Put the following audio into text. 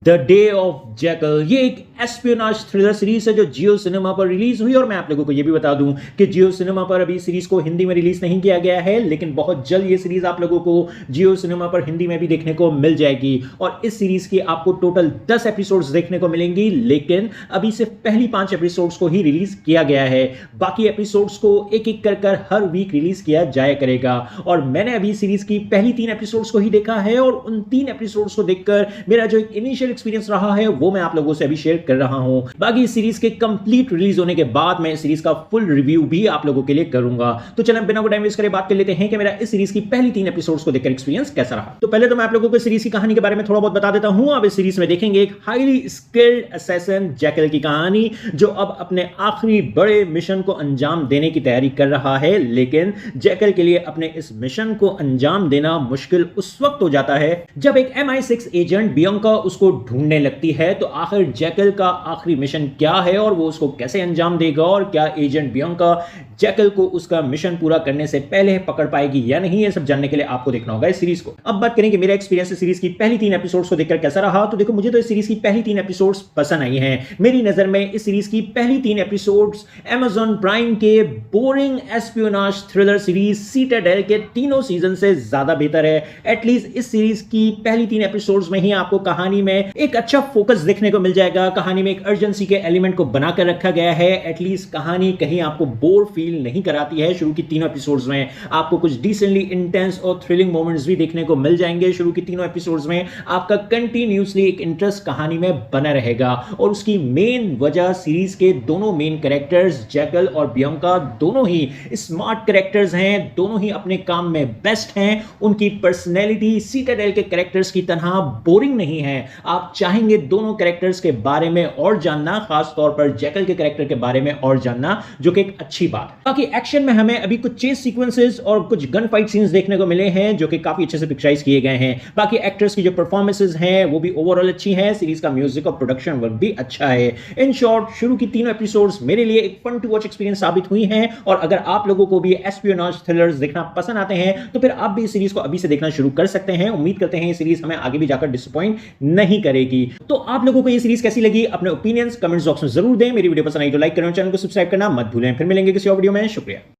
The day of jackal ये एक espionage thriller series है जो जियो सिनेमा पर रिलीज हुई। और मैं आप लोगों को ये भी बता दूं कि जियो सिनेमा पर अभी सीरीज को हिंदी में रिलीज नहीं किया गया है, लेकिन बहुत जल्द ये सीरीज आप लोगों को जियो सिनेमा पर हिंदी में भी देखने को मिल जाएगी। और इस सीरीज की आपको टोटल 10 एपिसोड्स देखने को मिलेंगी, लेकिन अभी सिर्फ पहली 5 एपिसोड्स को ही रिलीज किया गया है। बाकी एपिसोड्स को एक एक कर हर वीक रिलीज किया जाया करेगा। और मैंने अभी सीरीज की पहली 3 एपिसोड्स को ही देखा है, और उन 3 एपिसोड्स को देखकर मेरा जो एक इनिशियल एक्सपीरियंस रहा है वो मैं आप लोगों से अभी शेयर कर रहा हूं। बाकी इस सीरीज के कंप्लीट रिलीज होने के बाद मैं इस सीरीज का फुल रिव्यू भी आप लोगों के लिए करूंगा। तो चलो बिना टाइम वेस्ट करे बात कर लेते हैं कि मेरा इस सीरीज की पहली 3 एपिसोड्स को देखकर एक्सपीरियंस कैसा रहा। तो पहले तो मैं आप लोगों को सीरीज की कहानी के बारे में थोड़ा बहुत बता देता हूं। आप इस सीरीज में देखेंगे एक हाईली स्किल्ड असैसिन जैकल की कहानी, जो अब अपने आखिरी बड़े मिशन को अंजाम देने की तैयारी कर रहा है। लेकिन जैकल के लिए अपने इस मिशन को अंजाम देना मुश्किल उस वक्त हो जाता है जब एक MI6 एजेंट बियंका उसको ढूंढने लगती है। तो आखिर जैकल का आखिरी मिशन क्या है और वो उसको कैसे अंजाम देगा, और क्या एजेंट बियंका जैकल को उसका मिशन पूरा करने से पहले पकड़ पाएगी या नहीं, ये सब जानने के लिए आपको देखना होगा इस सीरीज को। अब बात करें कि मेरा एक्सपीरियंस इस सीरीज की पहली 3 एपिसोड्स को देखकर कैसा रहा। तो देखो, मुझे तो इस सीरीज की पहली 3 एपिसोड्स पसंद आई हैं। मेरी नजर में इस सीरीज की पहली 3 एपिसोड्स Amazon प्राइम के boring espionage thriller series citadel के तीनों सीजन से ज्यादा बेहतर है। एटलीस्ट इस सीरीज की पहली 3 एपिसोड्स में ही आपको कहानी में एक अच्छा फोकस देखने को मिल जाएगा। कहानी में एक अर्जेंसी के एलिमेंट को बनाकर रखा गया है। एटलीस्ट कहानी कहीं आपको बोर फील नहीं कराती है। शुरू की 3 एपिसोड्स में आपको कुछ डिसेंटली इंटेंस और थ्रिलिंग मोमेंट्स भी देखने को मिल जाएंगे। शुरू की 3 एपिसोड्स में आपका कंटिन्यूअसली एक इंटरेस्ट कहानी में बना रहेगा, और उसकी मेन वजह सीरीज के दोनों मेन कैरेक्टर्स जैकल और बियंका दोनों ही स्मार्ट कैरेक्टर्स हैं, दोनों ही अपने काम में बेस्ट हैं। उनकी पर्सनैलिटी सीटाडेल के कैरेक्टर्स की तरह बोरिंग नहीं है। आप चाहेंगे दोनों कैरेक्टर्स के बारे में और जानना, खास तौर पर जैकल के कैरेक्टर के बारे में और जानना, जो कि एक अच्छी बात है। बाकी एक्शन में हमें अभी कुछ चेस सीक्वेंसेस और कुछ गन फाइट सीन्स देखने को मिले हैं, जो कि काफी अच्छे से पिक्चराइज किए गए हैं। बाकी एक्टर्स की जो परफॉर्मेंसेस हैं वो भी ओवरऑल अच्छी हैं। सीरीज का म्यूजिक और प्रोडक्शन वर्क भी अच्छा है। इन शॉर्ट, शुरू की 3 एपिसोड्स मेरे लिए एक फन टू वॉच एक्सपीरियंस साबित हुई हैं। और अगर आप लोगों को भी एस्पियोनाज थ्रिलर्स देखना पसंद आते हैं तो फिर आप भी इस सीरीज को अभी से देखना शुरू कर सकते हैं। उम्मीद करते हैं ये सीरीज हमें आगे भी जाकर डिसअपॉइंट नहीं करेगी। तो आप लोगों को ये सीरीज कैसी लगी, अपने ओपिनियंस कमेंट्स बॉक्स में जरूर दें। मेरी वीडियो पसंद आई तो लाइक करें, चैनल को सब्सक्राइब करना मत भूलें। फिर मिलेंगे किसी और वीडियो में। शुक्रिया।